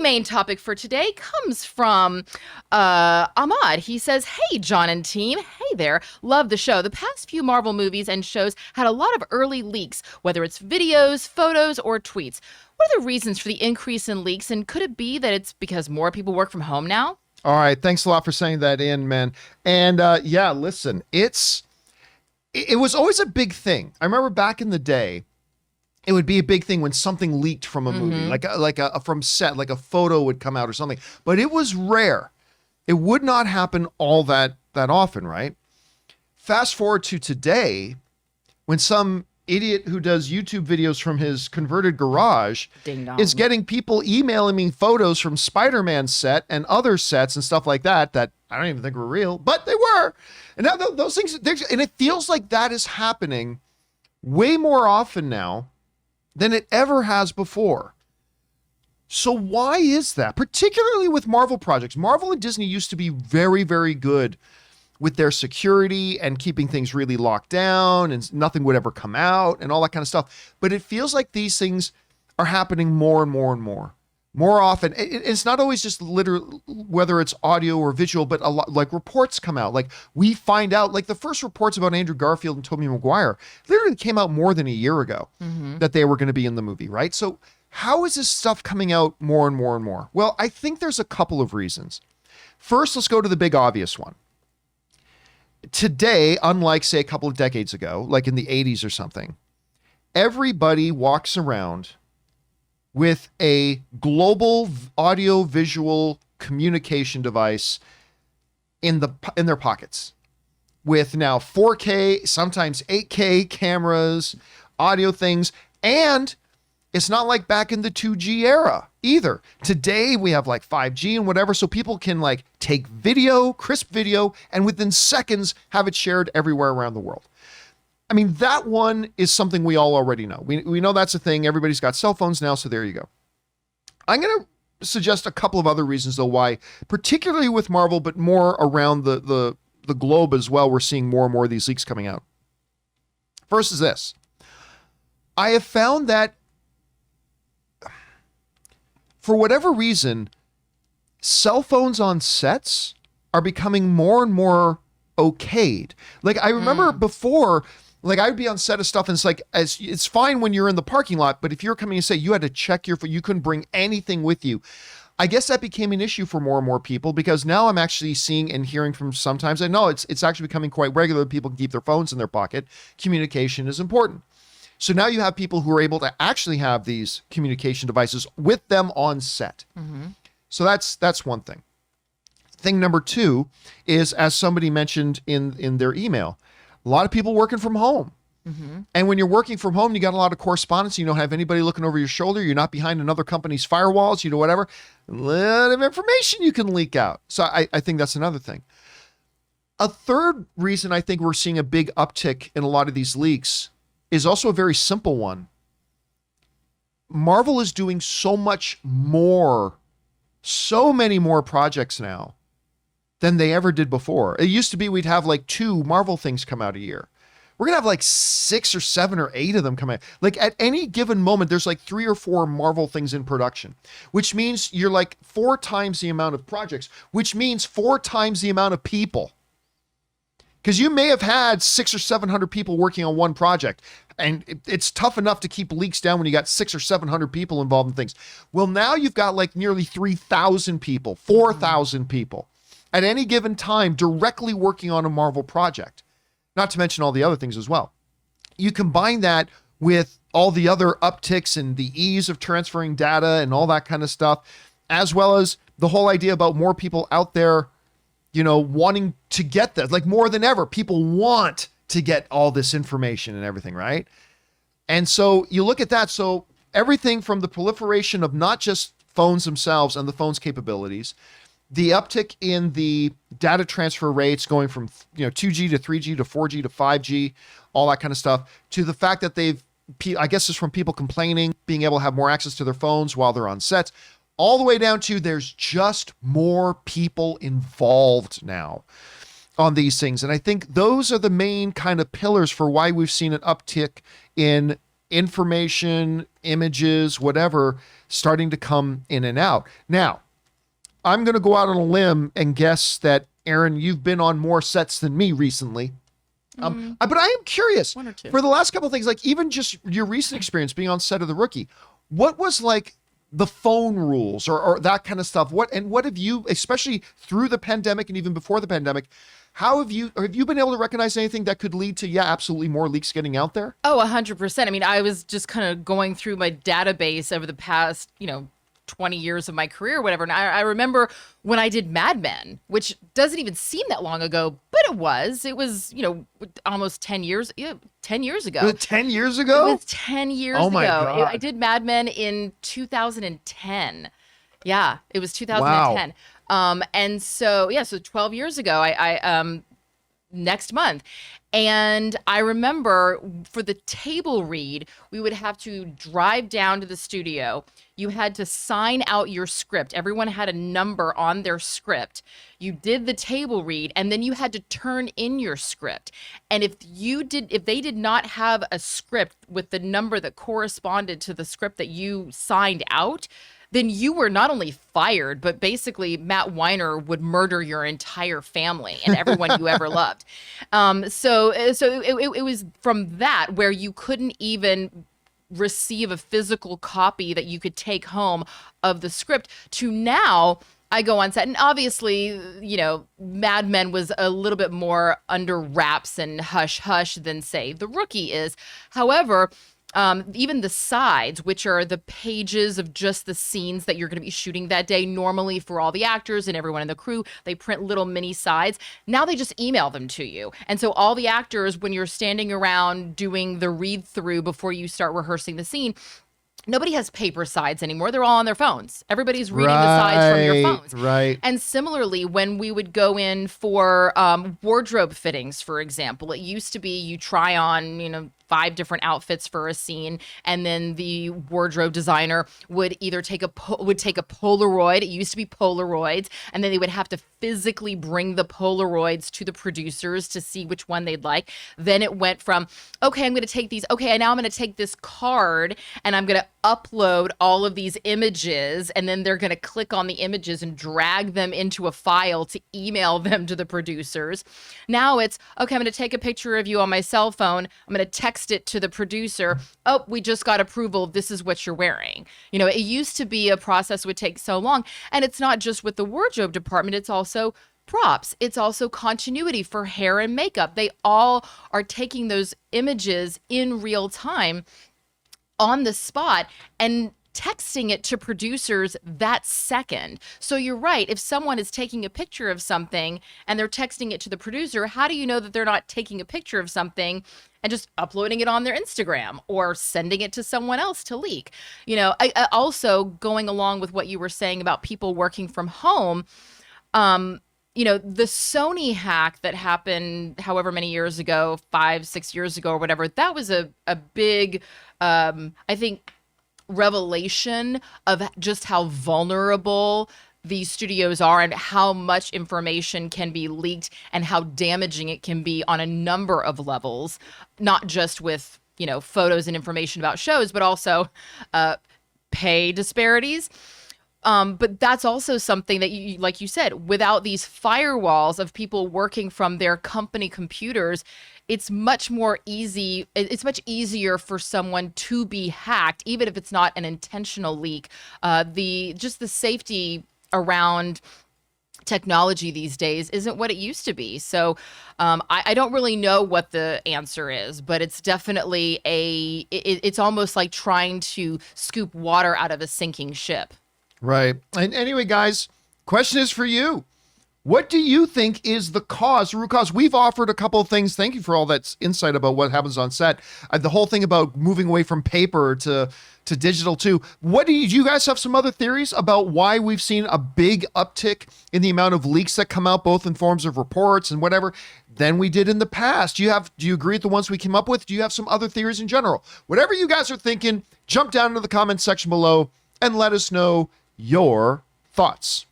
main topic for today comes from Ahmad. He says, "Hey, John and team. Hey there. Love the show. The past few Marvel movies and shows had a lot of early leaks, whether it's videos, photos, or tweets. What are the reasons for the increase in leaks, and could it be that it's because more people work from home now?" All right. Thanks a lot for saying that in, man. And yeah, listen, it was always a big thing. I remember back in the day, it would be a big thing when something leaked from a movie, like from set, like a photo would come out or something. But it was rare. It would not happen all that often, right? Fast forward to today, when some idiot who does YouTube videos from his converted garage is getting people emailing me photos from Spider-Man set and other sets and stuff like that I don't even think were real, but they were. And now those things, and it feels like that is happening way more often now than it ever has before. So why is that? Particularly with Marvel projects. Marvel and Disney used to be very, very good with their security and keeping things really locked down and nothing would ever come out and all that kind of stuff. But it feels like these things are happening more and more and more often. It's not always just literally whether it's audio or visual, but a lot like reports come out. Like we find out, like the first reports about Andrew Garfield and Tobey Maguire literally came out more than a year ago that they were going to be in the movie, right? So how is this stuff coming out more and more and more? Well, I think there's a couple of reasons. First, let's go to the big obvious one. Today, unlike, say, a couple of decades ago, like in the 80s or something, everybody walks around with a global audio-visual communication device in their pockets with now 4K, sometimes 8K cameras, audio things, and it's not like back in the 2G era either. Today we have like 5G and whatever, so people can like take video, crisp video, and within seconds have it shared everywhere around the world. I mean, that one is something we all already know. We know that's a thing. Everybody's got cell phones now, so there you go. I'm going to suggest a couple of other reasons though why, particularly with Marvel, but more around the globe as well, we're seeing more and more of these leaks coming out. First is this. I have found that for whatever reason, cell phones on sets are becoming more and more okayed. Like I remember before, like I'd be on set of stuff and it's like, it's fine when you're in the parking lot, but if you're coming and say you had to check your phone, you couldn't bring anything with you. I guess that became an issue for more and more people because now I'm actually seeing and hearing from sometimes, I know it's actually becoming quite regular. People can keep their phones in their pocket. Communication is important. So now you have people who are able to actually have these communication devices with them on set. So that's one thing. Thing number two is, as somebody mentioned in their email, a lot of people working from home. And when you're working from home, you got a lot of correspondence. You don't have anybody looking over your shoulder. You're not behind another company's firewalls, whatever. A lot of information you can leak out. So I think that's another thing. A third reason I think we're seeing a big uptick in a lot of these leaks is also a very simple one. Marvel is doing so much more, so many more projects now than they ever did before. It used to be we'd have like 2 Marvel things come out a year. We're going to have like 6 or 7 or 8 of them come out. Like at any given moment, there's like 3 or 4 Marvel things in production, which means you're like 4 times the amount of projects, which means 4 times the amount of people. Because you may have had 600 or 700 people working on one project, and it's tough enough to keep leaks down when you got 600 or 700 people involved in things. Well, now you've got like nearly 3,000 people, 4,000 people at any given time directly working on a Marvel project, not to mention all the other things as well. You combine that with all the other upticks and the ease of transferring data and all that kind of stuff, as well as the whole idea about more people out there wanting to get that, like more than ever, people want to get all this information and everything, right? And so you look at that. So everything from the proliferation of not just phones themselves and the phone's capabilities, the uptick in the data transfer rates going from 2G to 3G to 4G to 5G, all that kind of stuff, to the fact that I guess it's from people complaining, being able to have more access to their phones while they're on sets, all the way down to there's just more people involved now on these things. And I think those are the main kind of pillars for why we've seen an uptick in information images, whatever, starting to come in and out. Now, I'm going to go out on a limb and guess that, Aaron, you've been on more sets than me recently. But I am curious, One or two. for the last couple of things, like even just your recent experience being on set of The Rookie, what was like the phone rules or that kind of stuff? What have you, especially through the pandemic and even before the pandemic, have you been able to recognize anything that could lead to, absolutely more leaks getting out there? Oh, 100%. I mean, I was just kind of going through my database over the past, 20 years of my career or whatever. And I remember when I did Mad Men, which doesn't even seem that long ago, but it was, almost 10 years, 10 years ago. Was it 10 years ago? It was 10 years Oh my ago. God. I did Mad Men in 2010. Yeah, it was 2010. And so 12 years ago, I next month. And I remember for the table read, we would have to drive down to the studio. You had to sign out your script. Everyone had a number on their script. You did the table read, and then you had to turn in your script. And if they did not have a script with the number that corresponded to the script that you signed out, then you were not only fired, but basically Matt Weiner would murder your entire family and everyone you ever loved. So it was from that where you couldn't even receive a physical copy that you could take home of the script to now I go on set, and obviously, Mad Men was a little bit more under wraps and hush hush than say The Rookie is. However, even the sides, which are the pages of just the scenes that you're going to be shooting that day, normally for all the actors and everyone in the crew, they print little mini sides. Now they just email them to you. And so all the actors, when you're standing around doing the read through before you start rehearsing the scene, nobody has paper sides anymore. They're all on their phones. Everybody's reading the sides from your phones. Right. And similarly, when we would go in for wardrobe fittings, for example, it used to be you try on, 5 different outfits for a scene, and then the wardrobe designer would either take a Polaroid. It used to be Polaroids, and then they would have to physically bring the Polaroids to the producers to see which one they'd like. Then it went from, okay, I'm going to take these. Okay, now I'm going to take this card, and I'm going to upload all of these images, and then they're going to click on the images and drag them into a file to email them to the producers. Now it's, okay, I'm going to take a picture of you on my cell phone. I'm going to text it to the producer. Oh, we just got approval. This is what you're wearing. It used to be a process would take so long. And it's not just with the wardrobe department. It's also props. It's also continuity for hair and makeup. They all are taking those images in real time on the spot and texting it to producers that second. So you're right. If someone is taking a picture of something and they're texting it to the producer, how do you know that they're not taking a picture of something and just uploading it on their Instagram or sending it to someone else to leak? I also, going along with what you were saying about people working from home, the Sony hack that happened however many years ago, 5-6 years ago or whatever, that was a big, I think, revelation of just how vulnerable these studios are and how much information can be leaked and how damaging it can be on a number of levels, not just with, photos and information about shows, but also pay disparities. But that's also something that you, like you said, without these firewalls of people working from their company computers, it's much easier for someone to be hacked, even if it's not an intentional leak. The safety around technology these days isn't what it used to be. So I don't really know what the answer is, but it's definitely it's almost like trying to scoop water out of a sinking ship. Right. And anyway, guys, question is for you. What do you think is the root cause? We've offered a couple of things. Thank you for all that insight about what happens on set. The whole thing about moving away from paper to digital too. Do you guys have some other theories about why we've seen a big uptick in the amount of leaks that come out, both in forms of reports and whatever, than we did in the past? Do you agree with the ones we came up with? Do you have some other theories in general? Whatever you guys are thinking, jump down into the comments section below and let us know your thoughts.